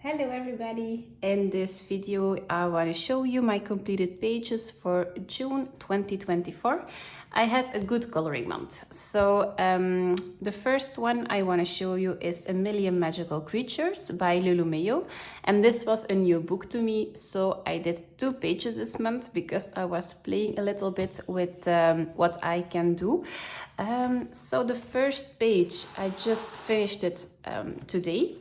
Hello everybody! In this video I want to show you my completed pages for June 2024. I had a good coloring month. So the first one I want to show you is A Million Magical Creatures by Lulu, and this was a new book to me, so I did 2 pages this month because I was playing a little bit with what I can do. So the first page I just finished it today.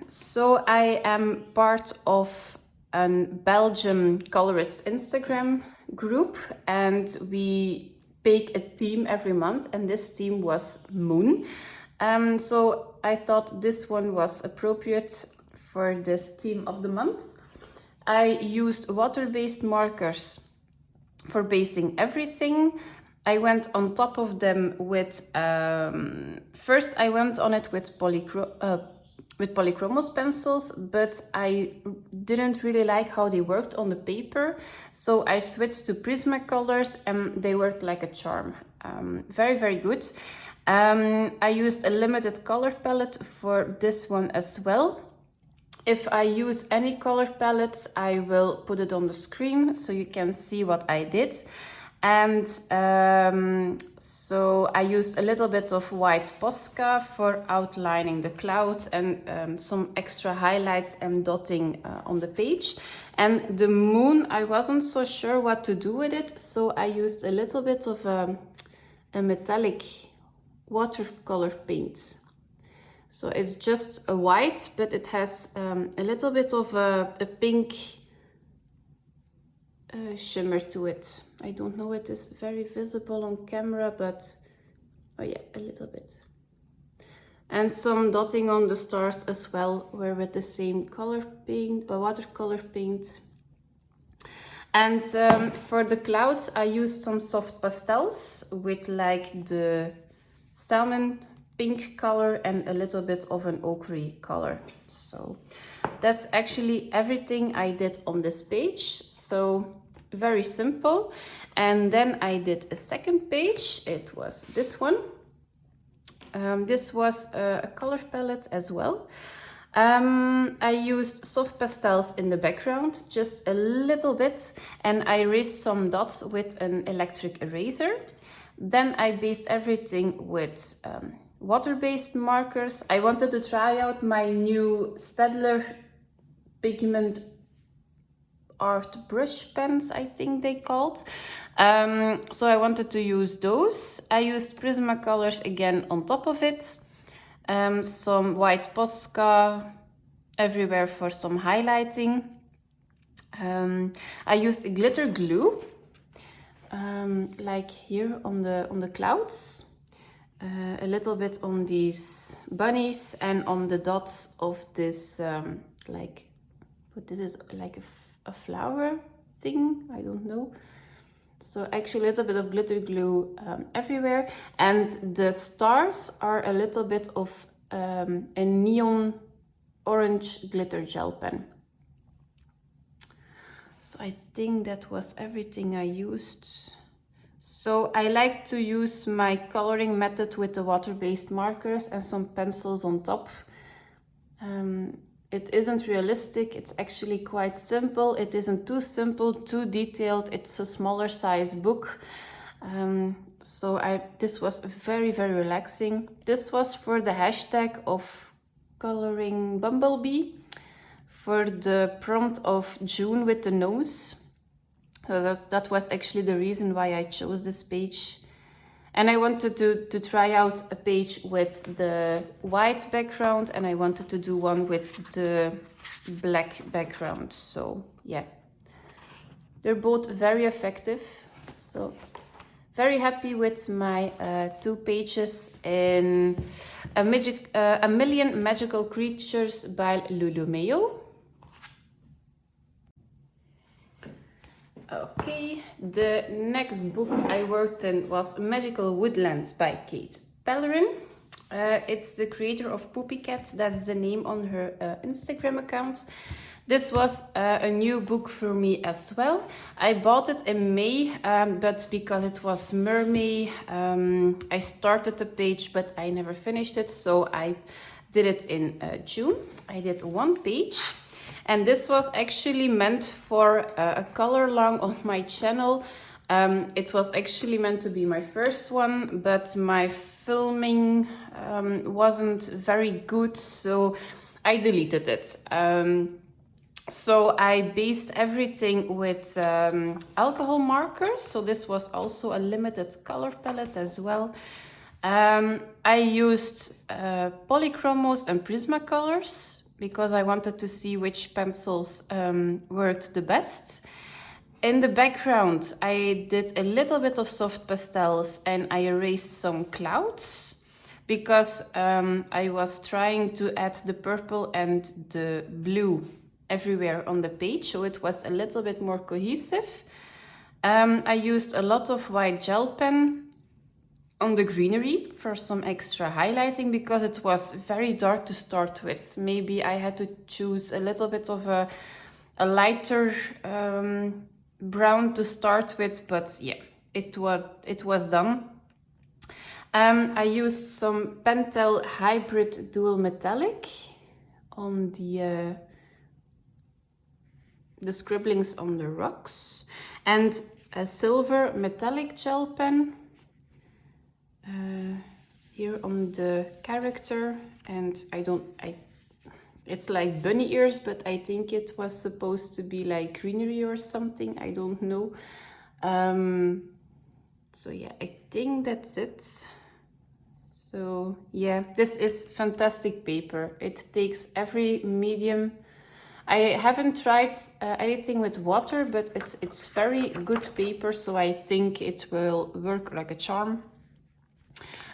So I am part of a Belgian colorist Instagram group, and we pick a theme every month, and this theme was moon. So I thought this one was appropriate for this theme of the month. I used water-based markers for basing everything. I went on top of them with, first I went on it with polychromos pencils, but I didn't really like how they worked on the paper. So I switched to Prismacolors and they worked like a charm. Very, very good. I used a limited color palette for this one as well. If I use any color palettes, I will put it on the screen so you can see what I did. And so I used a little bit of white Posca for outlining the clouds and some extra highlights and dotting on the page. And the moon, I wasn't so sure what to do with it, so I used a little bit of a metallic watercolor paint. So it's just a white, but it has a little bit of a pink shimmer to it. I don't know it is very visible on camera, but oh yeah, a little bit. And some dotting on the stars as well, were with the same color paint, watercolor paint. And for the clouds, I used some soft pastels with like the salmon pink color and a little bit of an ochre color. So that's actually everything I did on this page. So very simple. And then I did a second page. It was this one. This was a color palette as well. I used soft pastels in the background, just a little bit, and I erased some dots with an electric eraser. Then I based everything with water-based markers. I wanted to try out my new Staedtler pigment art brush pens, I think they called. So I wanted to use those. I used Prismacolors again on top of it. Some white Posca everywhere for some highlighting. I used a glitter glue, like here on the clouds. A little bit on these bunnies and on the dots of this but this is like a flower thing, I don't know. So actually a little bit of glitter glue everywhere, and the stars are a little bit of a neon orange glitter gel pen. So I think that was everything I used. So I like to use my coloring method with the water-based markers and some pencils on top. It isn't realistic, it's actually quite simple. It isn't too simple, too detailed. It's a smaller size book. So this was very, very relaxing. This was for the hashtag of coloring Bumblebee, for the prompt of June with the nose. So that was actually the reason why I chose this page. And I wanted to try out a page with the white background, and I wanted to do one with the black background. So yeah, they're both very effective. So very happy with my 2 pages in A Million Magical Creatures by Lulu. Okay, the next book I worked in was Magical Woodlands by Kate Pellerin. It's the creator of Poopy Cat, that's the name on her Instagram account. This was a new book for me as well. I bought it in May, but because it was Mermay, I started the page, but I never finished it, so I did it in June. I did 1 page, and this was actually meant for a color along on my channel. It was actually meant to be my first one, but my filming wasn't very good, so I deleted it. So I based everything with alcohol markers. So this was also a limited color palette as well. I used polychromos and Prismacolors because I wanted to see which pencils worked the best. In the background, I did a little bit of soft pastels and I erased some clouds because I was trying to add the purple and the blue everywhere on the page, so it was a little bit more cohesive. I used a lot of white gel pen on the greenery for some extra highlighting because it was very dark to start with. Maybe I had to choose a little bit of a lighter brown to start with, but yeah, it was done. I used some Pentel Hybrid Dual Metallic on the scribblings on the rocks, and a silver metallic gel pen here on the character, and it's like bunny ears, but I think it was supposed to be like greenery or something, I don't know. So yeah, I think that's it. So yeah, this is fantastic paper. It takes every medium. I haven't tried anything with water, but it's very good paper, so I think it will work like a charm.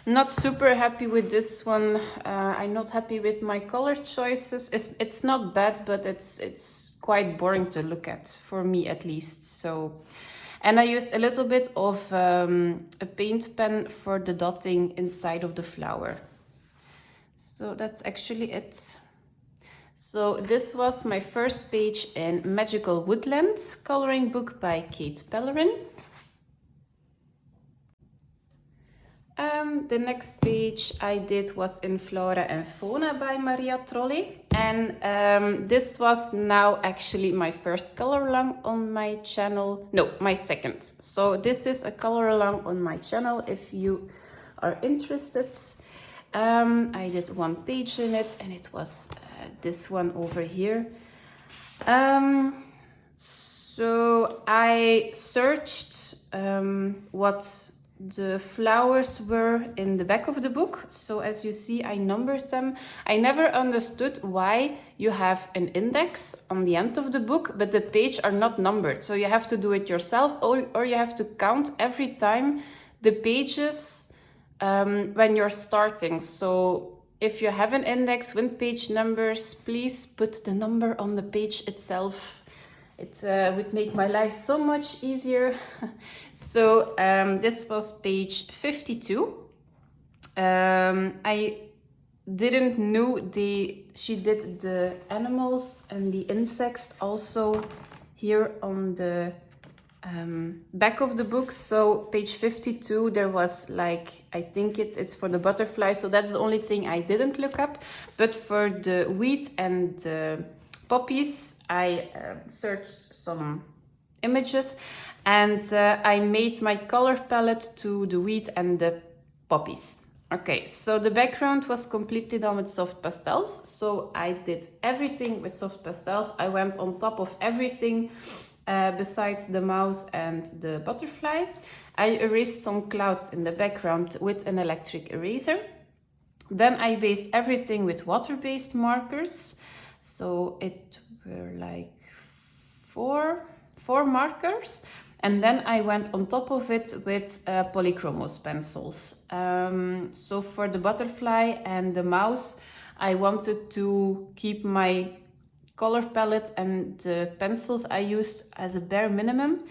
Not super happy with this one. I'm not happy with my color choices. It's not bad, but it's quite boring to look at, for me at least. So, and I used a little bit of a paint pen for the dotting inside of the flower. So that's actually it. So this was my first page in Magical Woodlands coloring book by Kate Pellerin. The next page I did was in Flora and PHA by Maria Trolle, and this was now actually my first color along on my channel. No, my second. So this is a color along on my channel if you are interested. I did 1 page in it, and it was this one over here. So I searched what the flowers were in the back of the book. So as you see, I numbered them. I never understood why you have an index on the end of the book, but the pages are not numbered. So you have to do it yourself, or you have to count every time the pages when you're starting. So if you have an index with page numbers, please put the number on the page itself. It would make my life so much easier. So this was page 52. I didn't know she did the animals and the insects also here on the back of the book. So page 52, there was like, I think it's for the butterfly, so that's the only thing I didn't look up. But for the wheat and the poppies, I searched some images, and I made my color palette to the wheat and the poppies. Okay, so the background was completely done with soft pastels, so I did everything with soft pastels. I went on top of everything besides the mouse and the butterfly. I erased some clouds in the background with an electric eraser. Then I based everything with water-based markers. So it were like four markers. And then I went on top of it with polychromos pencils. So for the butterfly and the mouse, I wanted to keep my color palette and the pencils I used as a bare minimum.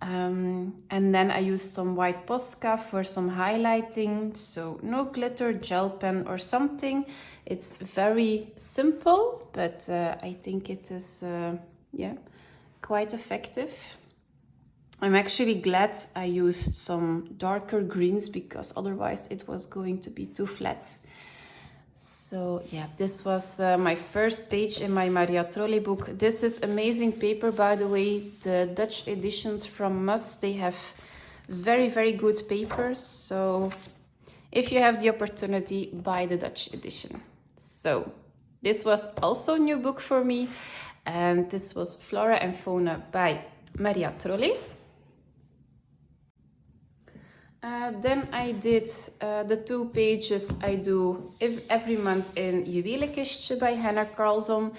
And then I used some white Posca for some highlighting. So no glitter, gel pen or something. It's very simple, but I think it is quite effective. I'm actually glad I used some darker greens because otherwise it was going to be too flat. So yeah, this was my first page in my Maria Trolli book. This is amazing paper, by the way. The Dutch editions from Mus, they have very, very good papers. So if you have the opportunity, buy the Dutch edition. So this was also a new book for me. And this was Flora and PHA by Maria Trolli. Then I did the 2 pages I do every month in Juwelenkistje by Henna Karlsson.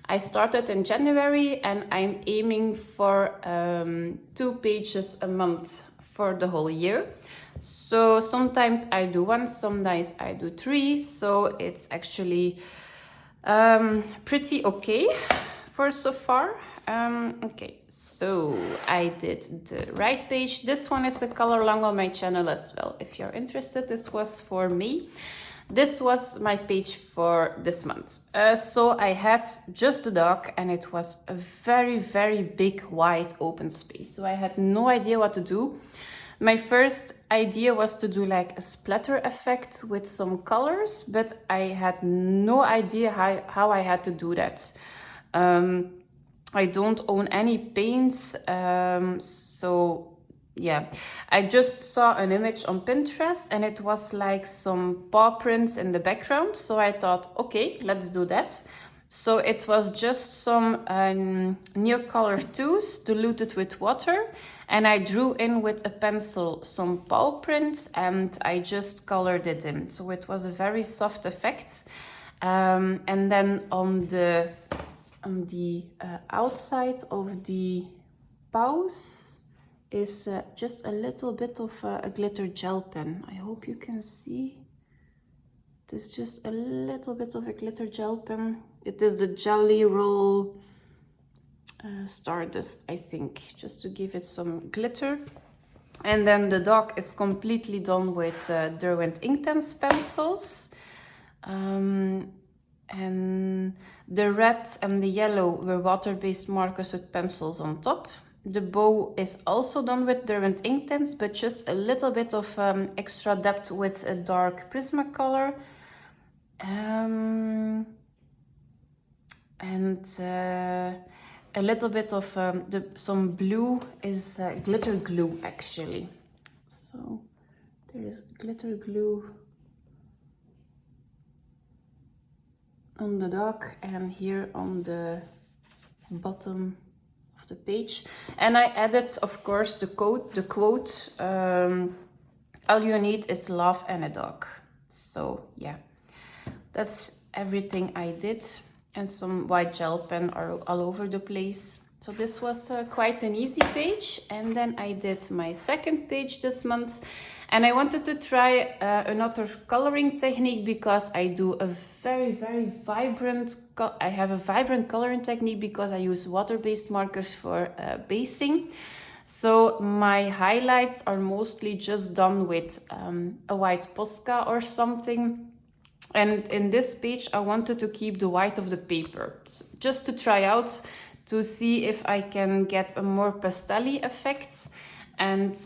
I started in January and I'm aiming for 2 pages a month for the whole year. So sometimes I do 1, sometimes I do 3. So it's actually pretty okay for so far. Okay, so I did the right page. This one is a color along on my channel as well. If you're interested, this was for me. This was my page for this month. So I had just the dog and it was a very, very big, wide open space. So I had no idea what to do. My first idea was to do like a splatter effect with some colors, but I had no idea how I had to do that. I don't own any paints, so yeah, I just saw an image on Pinterest and it was like some paw prints in the background. So I thought, okay, let's do that. So it was just some Neocolor 2s diluted with water, and I drew in with a pencil some paw prints and I just colored it in. So it was a very soft effect. And then on the outside of the paws is just a little bit of a glitter gel pen. I hope you can see. It is just a little bit of a glitter gel pen. It is the Jelly Roll Stardust, I think, just to give it some glitter. And then the dog is completely done with Derwent Inktense pencils. And the red and the yellow were water-based markers with pencils on top. The bow is also done with Derwent Inktense, but just a little bit of extra depth with a dark Prismacolor. And a little bit of some blue is glitter glue actually. So there is glitter glue on the dog and here on the bottom of the page. And I added, of course, the quote, all you need is love and a dog. So yeah, that's everything I did. And some white gel pen are all over the place. So this was quite an easy page. And then I did my second page this month. And I wanted to try another coloring technique because I do a very, very vibrant, I have a vibrant coloring technique because I use water-based markers for basing. So my highlights are mostly just done with a white Posca or something. And in this page, I wanted to keep the white of the paper, so just to try out to see if I can get a more pastel-y effect. And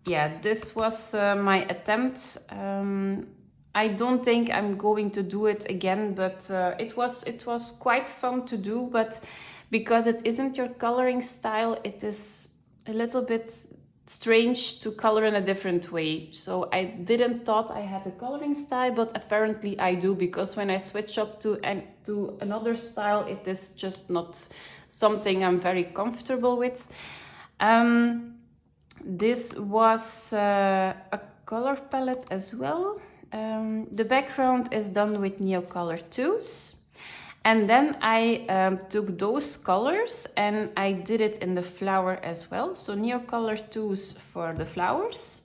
yeah, this was my attempt. I don't think I'm going to do it again, but it was quite fun to do. But because it isn't your coloring style, it is a little bit strange to color in a different way. So I didn't thought I had a coloring style, but apparently I do, because when I switch up to another style, it is just not something I'm very comfortable with. This was a color palette as well. The background is done with Neocolor 2s. And then I took those colors and I did it in the flower as well. So Neocolor 2s for the flowers,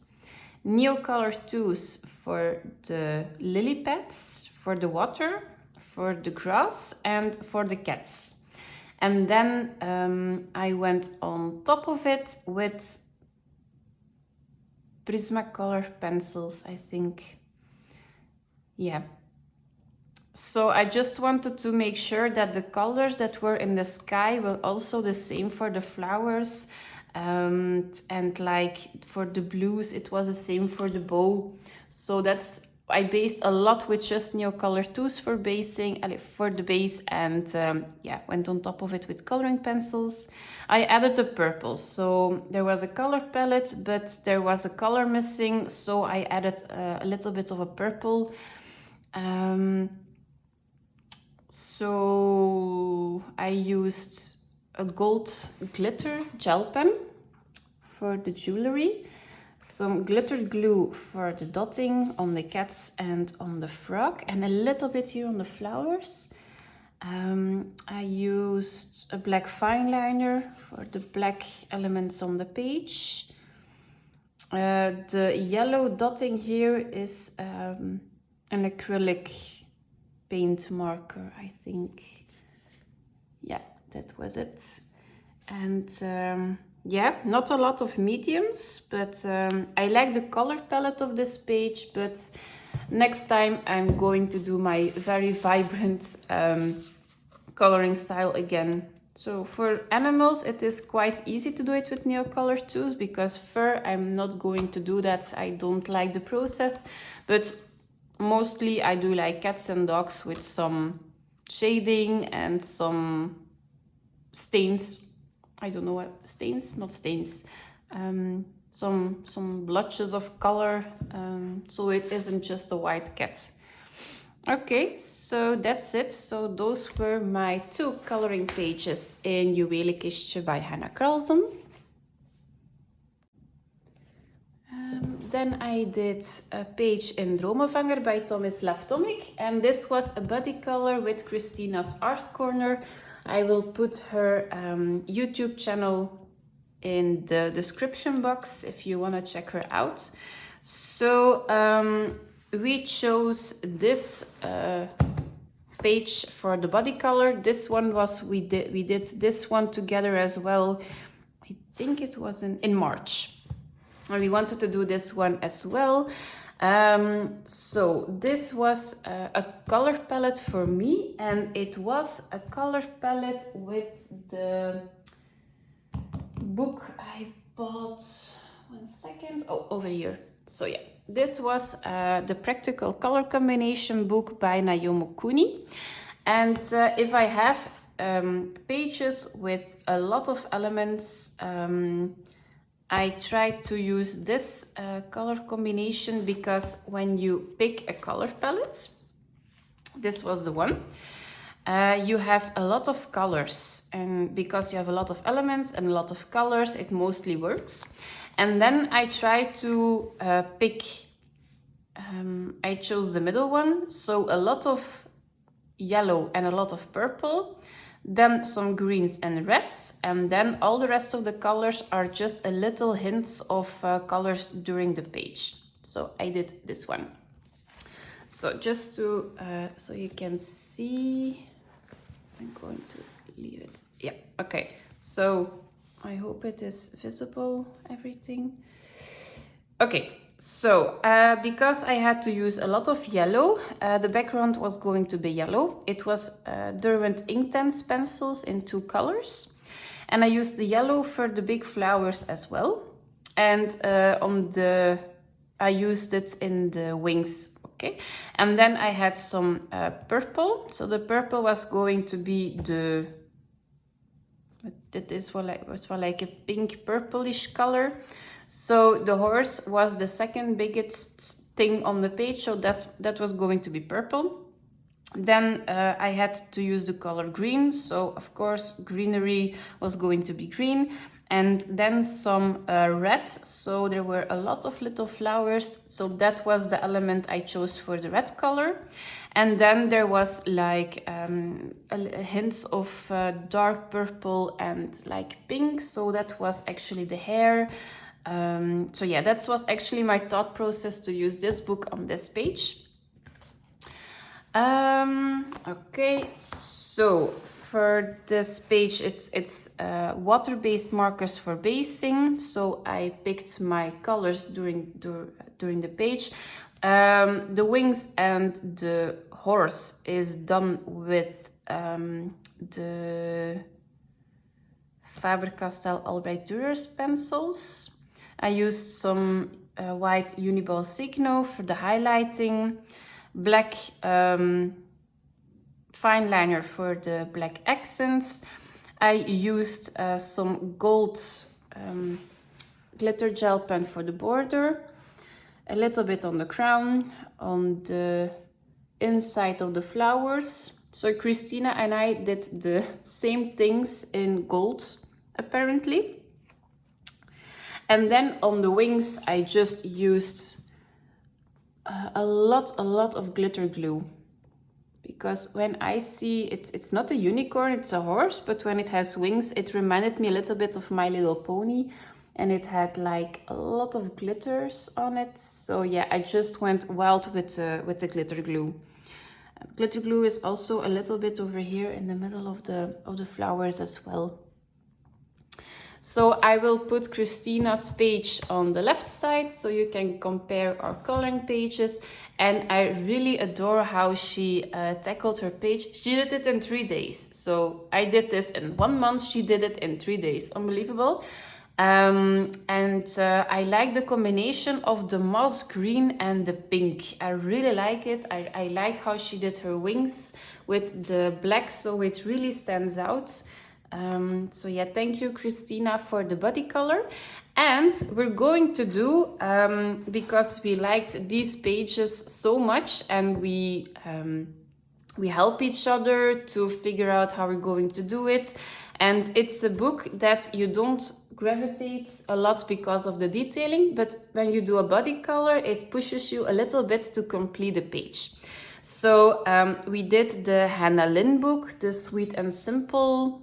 Neocolor 2s for the lily pads, for the water, for the grass, and for the cats. And then I went on top of it with Prismacolor pencils, I think. Yeah. So I just wanted to make sure that the colors that were in the sky were also the same for the flowers. And like for the blues, it was the same for the bow. So that's I based a lot with just Neocolor 2s for basing, for the base, and yeah, went on top of it with coloring pencils. I added the purple, so there was a color palette, but there was a color missing, so I added a little bit of a purple. So I used a gold glitter gel pen for the jewelry, some glitter glue for the dotting on the cats and on the frog, and a little bit here on the flowers. I used a black fine liner for the black elements on the page. The yellow dotting here is an acrylic paint marker, I think. Yeah, that was it. And yeah, not a lot of mediums, but I like the color palette of this page, but next time I'm going to do my very vibrant coloring style again. So for animals, it is quite easy to do it with Neocolor 2s, because fur, I'm not going to do that. I don't like the process, but mostly I do like cats and dogs with some shading and some stains. I don't know what stains, not stains. Some blotches of color, so it isn't just a white cat. Okay, so that's it. So those were my 2 coloring pages in Juwelenkistje by Hannah Carlson. Then I did a page in Dromenvanger by Thomas Laftomic, and this was a body color with Christina's Art Corner. I will put her YouTube channel in the description box if you want to check her out. So we chose this page for the body color. This one was, we did this one together as well. I think it was in March. And we wanted to do this one as well. So this was a color palette for me, and it was a color palette with the book I bought. 1 second. Oh, over here. So yeah, this was the Practical Color Combination book by Naomi Cooney. And if I have pages with a lot of elements, I tried to use this color combination, because when you pick a color palette, this was the one, you have a lot of colors, and because you have a lot of elements and a lot of colors, it mostly works. And then I tried to pick, I chose the middle one, so a lot of yellow and a lot of purple, then some greens and reds, and then all the rest of the colors are just a little hints of colors during the page. So I did this one. So just to, so you can see, I'm going to leave it. Yeah, okay. So I hope it is visible, everything. Okay. So, because I had to use a lot of yellow, the background was going to be yellow. It was Derwent Inktense pencils in 2 colors. And I used the yellow for the big flowers as well. And I used it in the wings, okay? And then I had some purple. So the purple was going to be this was like a pink purplish color. So the horse was the second biggest thing on the page, so that was going to be purple. Then I had to use the color green, so of course greenery was going to be green. And then some red, so there were a lot of little flowers, so that was the element I chose for the red color. And then there was like hints of dark purple and like pink, so that was actually the hair. So yeah, that was actually my thought process to use this book on this page. Okay, so for this page, it's water-based markers for basing. So I picked my colors during the page. The wings and the horse is done with the Faber-Castell Albright Durers pencils. I used some white Uniball Signo for the highlighting, black fine liner for the black accents. I used some gold glitter gel pen for the border, a little bit on the crown, on the inside of the flowers. So Christina and I did the same things in gold, apparently. And then on the wings, I just used a lot of glitter glue. Because when I see it's not a unicorn, it's a horse, but when it has wings, it reminded me a little bit of My Little Pony, and it had like a lot of glitters on it. So yeah, I just went wild with the glitter glue. Glitter glue is also a little bit over here in the middle of the flowers as well. So I will put Christina's page on the left side so you can compare our coloring pages. And I really adore how she tackled her page. She did it in 3 days. So I did this in 1 month. She did it in 3 days. Unbelievable. I like the combination of the moss green and the pink. I really like it. I like how she did her wings with the black, so it really stands out. So yeah, thank you, Christina, for the body color. And we're going to do, because we liked these pages so much and we help each other to figure out how we're going to do it. And it's a book that you don't gravitate a lot because of the detailing, but when you do a body color, it pushes you a little bit to complete the page. So we did the Hannah Lynn book, the Sweet and Simple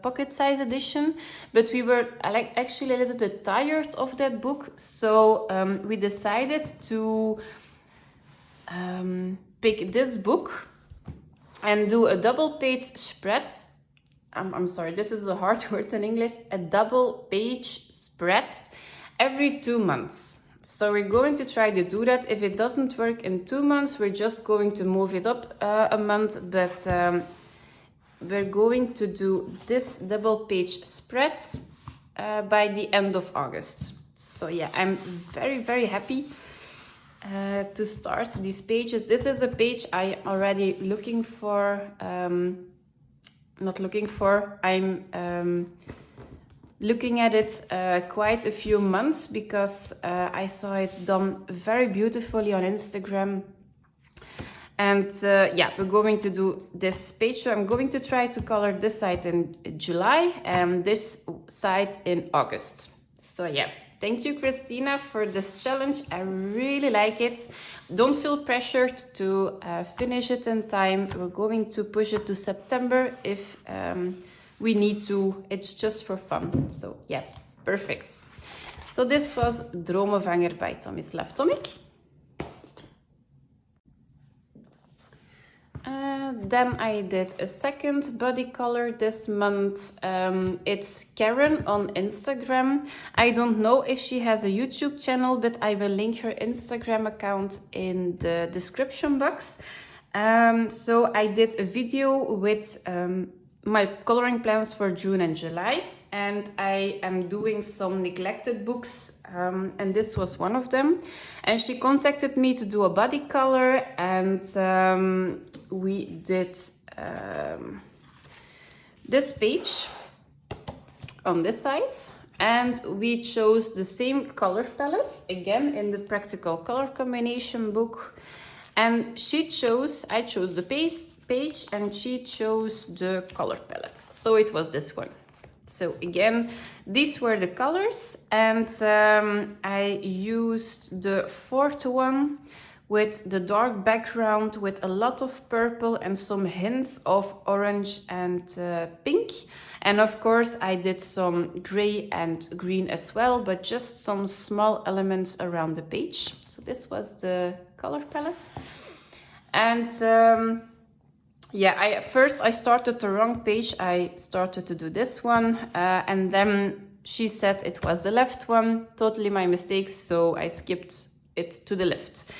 pocket size edition, but we were actually a little bit tired of that book, so we decided to pick this book and do a double page spread. I'm sorry, this is a hard word in English. A double page spread every 2 months. So we're going to try to do that. If it doesn't work in 2 months, we're just going to move it up a month, but we're going to do this double page spread by the end of August. So yeah, I'm very happy to start these pages. This is a page I already looking for, I'm looking at it quite a few months because I saw it done very beautifully on Instagram. And yeah, we're going to do this page. So I'm going to try to color this side in July and this side in August. So yeah, thank you, Christina, for this challenge. I really like it. Don't feel pressured to finish it in time. We're going to push it to September if we need to. It's just for fun. So yeah, perfect. So this was Dromenvanger by Tomislav Tomic. Then I did a second body color this month. It's Karen on Instagram. I don't know if she has a YouTube channel, but I will link her Instagram account in the description box. So I did a video with my coloring plans for June and July, and I am doing some neglected books, and this was one of them. And she contacted me to do a body color, and we did this page on this side, and we chose the same color palette again in the practical color combination book. And I chose the page and she chose the color palette. So it was this one. So again, these were the colors, and I used the fourth one with the dark background with a lot of purple and some hints of orange and pink. And of course I did some gray and green as well, but just some small elements around the page. So this was the color palette. And yeah, first I started the wrong page. I started to do this one, and then she said it was the left one. Totally my mistake, so I skipped it to the left.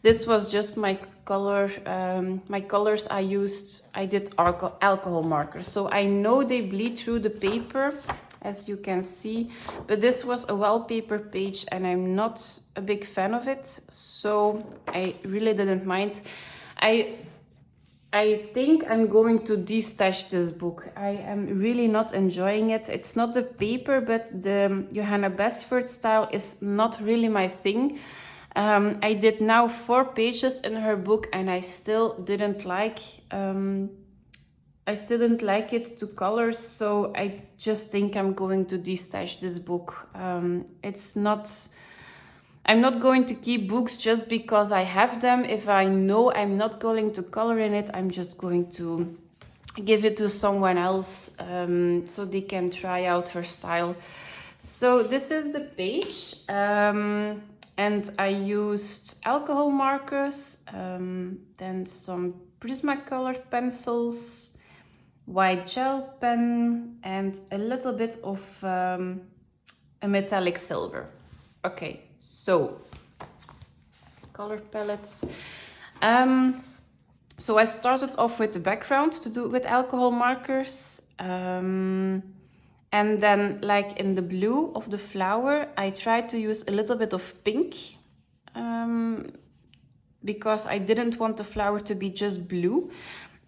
This was just my color, my colors I did alcohol markers. So I know they bleed through the paper, as you can see, but this was a wallpaper page and I'm not a big fan of it, so I really didn't mind. I think I'm going to destash this book. I am really not enjoying it. It's not the paper, but the Johanna Basford style is not really my thing. I did now 4 pages in her book and I still didn't like it to color, so I just think I'm going to destash this book. I'm not going to keep books just because I have them. If I know I'm not going to color in it, I'm just going to give it to someone else so they can try out her style. So this is the page, and I used alcohol markers, then some Prismacolor pencils, white gel pen, and a little bit of a metallic silver. Okay, so color palettes. So I started off with the background to do with alcohol markers, and then like in the blue of the flower, I tried to use a little bit of pink, because I didn't want the flower to be just blue.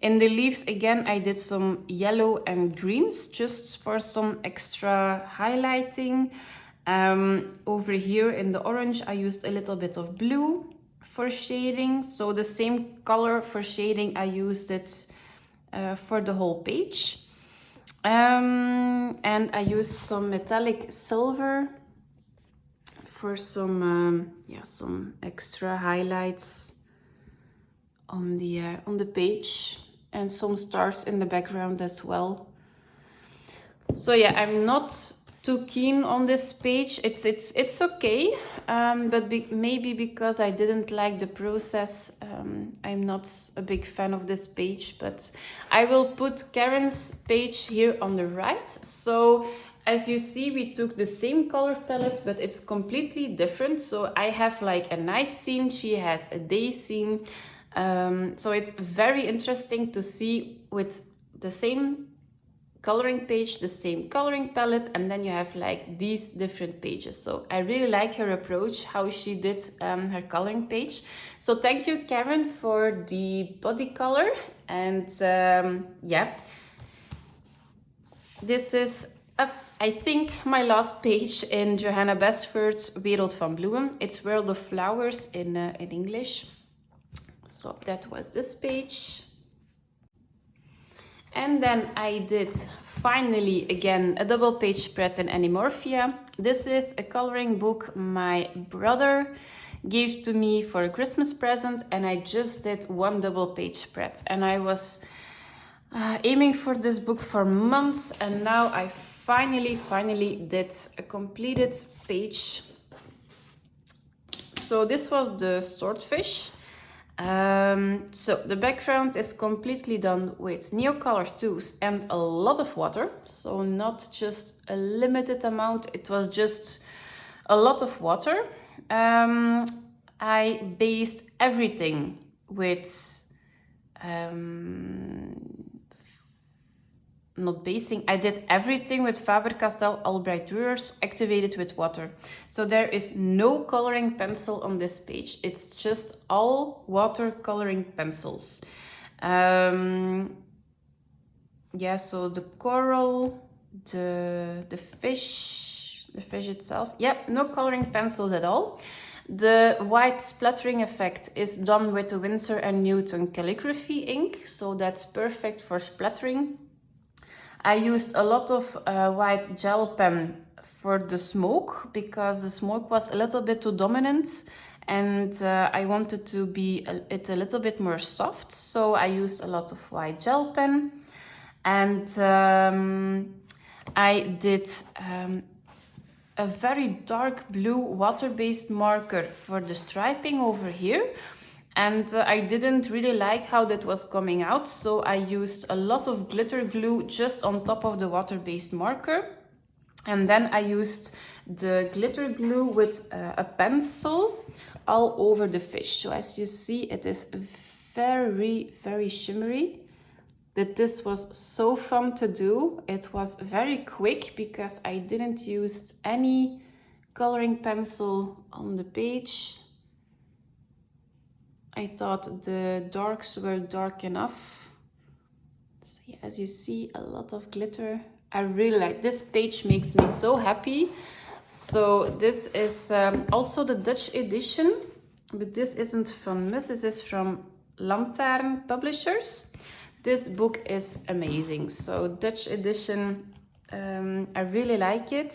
In the leaves, again, I did some yellow and greens just for some extra highlighting. Over here in the orange, I used a little bit of blue for shading. So the same color for shading, I used it for the whole page. And I used some metallic silver for some extra highlights on the page, and some stars in the background as well. So yeah, I'm not too keen on this page. It's okay, but maybe because I didn't like the process, I'm not a big fan of this page. But I will put Karen's page here on the right. So as you see, we took the same color palette, but it's completely different. So I have like a night scene, she has a day scene. So it's very interesting to see with the same coloring page, the same coloring palette, and then you have like these different pages. So I really like her approach, how she did her coloring page. So thank you, Karen, for the body color. And yeah, this is I think my last page in Johanna Basford's Wereld van Bloemen. It's World of Flowers in English. So that was this page. And then I did finally again a double page spread in Animorphia. This is a coloring book my brother gave to me for a Christmas present, and I just did 1 double page spread. And I was aiming for this book for months, and now I finally did a completed page. So this was the swordfish. So the background is completely done with Neocolor 2s and a lot of water. So not just a limited amount, it was just a lot of water. I based everything with I did everything with Faber-Castell Albright Dewars activated with water. So there is no coloring pencil on this page. It's just all water coloring pencils. Yeah, so the coral, the fish itself. Yeah, no coloring pencils at all. The white splattering effect is done with the Winsor & Newton calligraphy ink, so that's perfect for splattering. I used a lot of white gel pen for the smoke because the smoke was a little bit too dominant, and I wanted to be it a little bit more soft, so I used a lot of white gel pen. And I did a very dark blue water-based marker for the striping over here. And I didn't really like how that was coming out, so I used a lot of glitter glue just on top of the water-based marker. And then I used the glitter glue with a pencil all over the fish. So as you see, it is very shimmery. but this was so fun to do. It was very quick because I didn't use any coloring pencil on the page. I thought the darks were dark enough. So as you see, a lot of glitter. I really like this page, makes me so happy. So this is also the Dutch edition, but this isn't from Mus, this is from Lantaarn Publishers. This book is amazing. So Dutch edition, I really like it.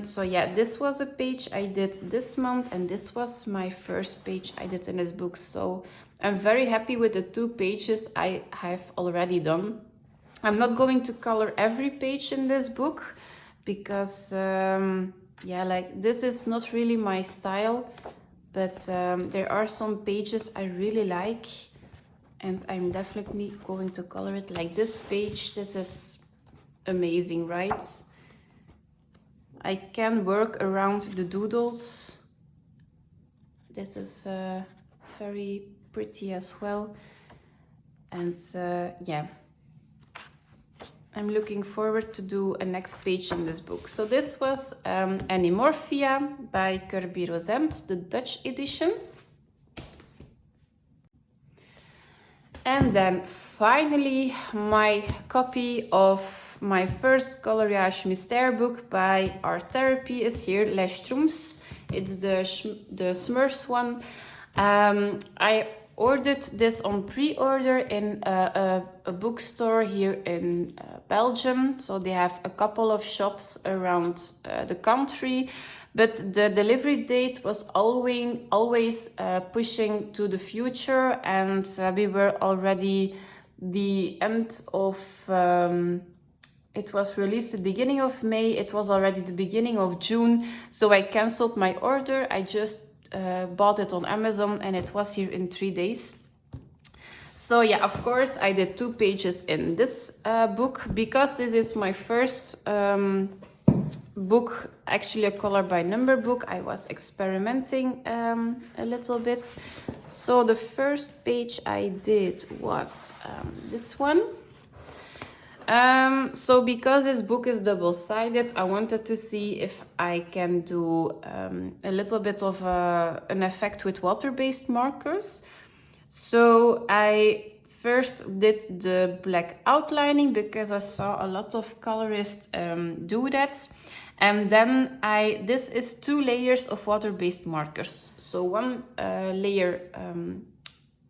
So yeah, this was a page I did this month, and this was my first page I did in this book. So I'm very happy with the 2 pages I have already done. I'm not going to color every page in this book because yeah, like this is not really my style, but there are some pages I really like, and I'm definitely going to color it. Like this page, this is amazing, right? I can work around the doodles. This is very pretty as well. And yeah, I'm looking forward to do a next page in this book. So this was Animorphia by Kirby Rosent, the Dutch edition. And then finally my copy of my first Coloriage Mystère book by Art Therapy is here, Les Schtroumpfs. It's the Smurfs one. I ordered this on pre-order in a bookstore here in Belgium. So they have a couple of shops around the country, but the delivery date was always pushing to the future, and we were already the end of it was released the beginning of May. It was already the beginning of June, so I cancelled my order. I just bought it on Amazon, and it was here in 3 days. So yeah, of course I did 2 pages in this book because this is my first book, actually a color by number book. I was experimenting a little bit. So the first page I did was this one. So because this book is double-sided, I wanted to see if I can do a little bit of an effect with water-based markers. So I first did the black outlining because I saw a lot of colorists do that. And then this is 2 layers of water-based markers. So 1 layer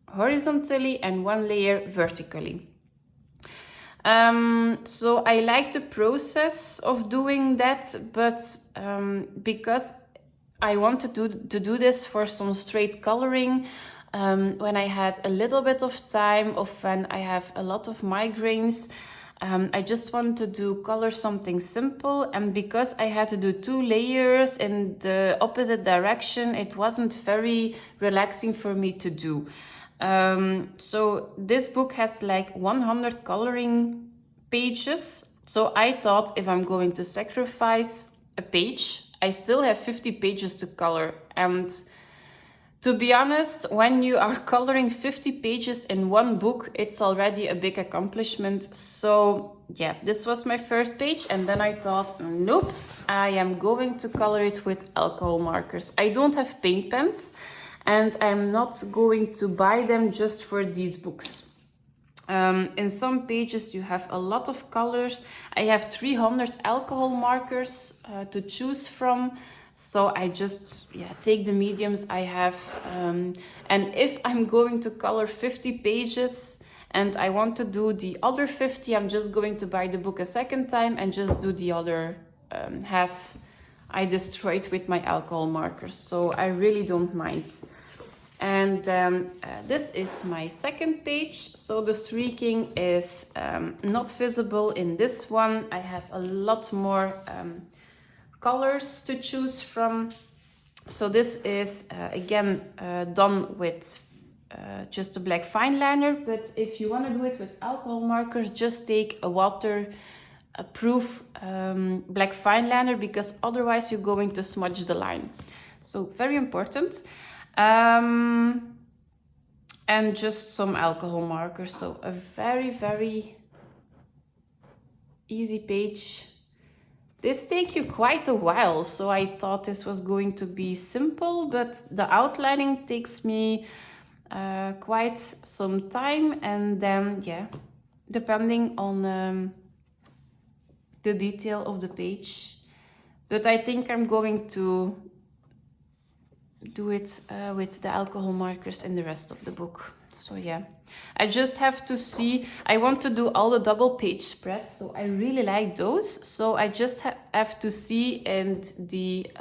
horizontally and 1 layer vertically. So I like the process of doing that, but because I wanted to do this for some straight coloring, when I had a little bit of time, or when I have a lot of migraines, I just wanted to color something simple, and because I had to do 2 layers in the opposite direction, it wasn't very relaxing for me to do. So this book has like 100 coloring pages. So I thought if I'm going to sacrifice a page, I still have 50 pages to color. And to be honest, when you are coloring 50 pages in one book, it's already a big accomplishment. So yeah, this was my first page. And then I thought, nope, I am going to color it with alcohol markers. I don't have paint pens, and I'm not going to buy them just for these books. In some pages you have a lot of colors. I have 300 alcohol markers to choose from, so I just take the mediums I have. And if I'm going to color 50 pages and I want to do the other 50, I'm just going to buy the book a second time and just do the other half I destroyed with my alcohol markers. So I really don't mind. And this is my second page. So the streaking is not visible in this one. I had a lot more colors to choose from. So this is again done with just a black fine liner, but if you want to do it with alcohol markers, just take a waterproof black fine liner, because otherwise you're going to smudge the line. So very important. And and just some alcohol markers. So a very, very easy page. This takes you quite a while, so I thought this was going to be simple, but the outlining takes me quite some time, and then yeah, depending on the detail of the page. But I think I'm going to do it with the alcohol markers in the rest of the book. So yeah, I just have to see. I want to do all the double page spreads, so I really like those. So I just have to see in the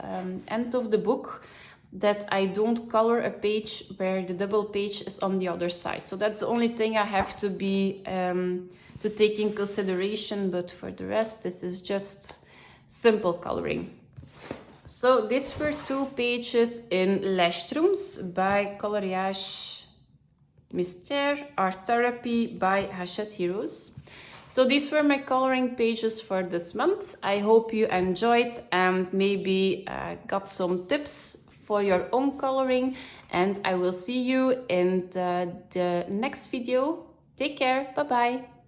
end of the book that I don't color a page where the double page is on the other side. So that's the only thing I have to be to take in consideration, but for the rest, this is just simple coloring. So these were 2 pages in Lästrums by Coloriage Mystère, Art Therapy by Hachette Heroes. So these were my coloring pages for this month. I hope you enjoyed and maybe got some tips for your own coloring, and I will see you in the next video. Take care, bye bye.